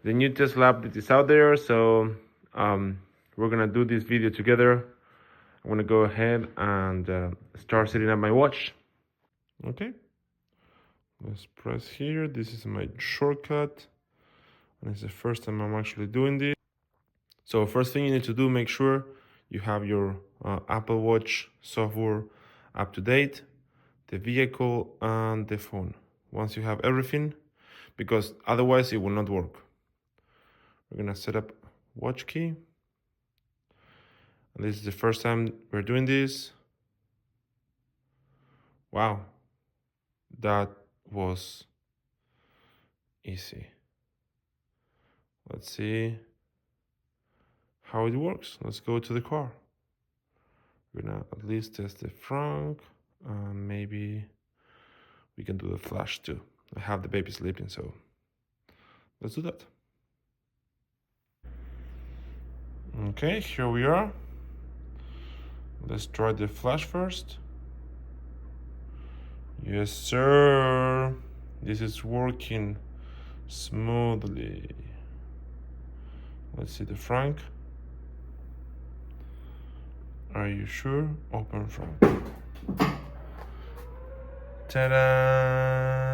the new Tesla update is out there, so we're gonna do this video together. I'm gonna go ahead and start setting up my watch. Okay, let's press here. This is my shortcut, and it's the first time I'm actually doing this. So first thing you need to do, make sure you have your Apple Watch software up to date, the vehicle, and the phone. Once you have everything, because otherwise it will not work. We're gonna set up watch key. And this is the first time we're doing this. Wow, that was easy. Let's see how it works. Let's go to the car. We're gonna at least test the Frunk. Maybe we can do the flash too. I have the baby sleeping, so let's do that. Okay, here we are. Let's try the flash first. Yes, sir. This is working smoothly. Let's see the Frunk. Are you sure? Open Frunk. Ta-da!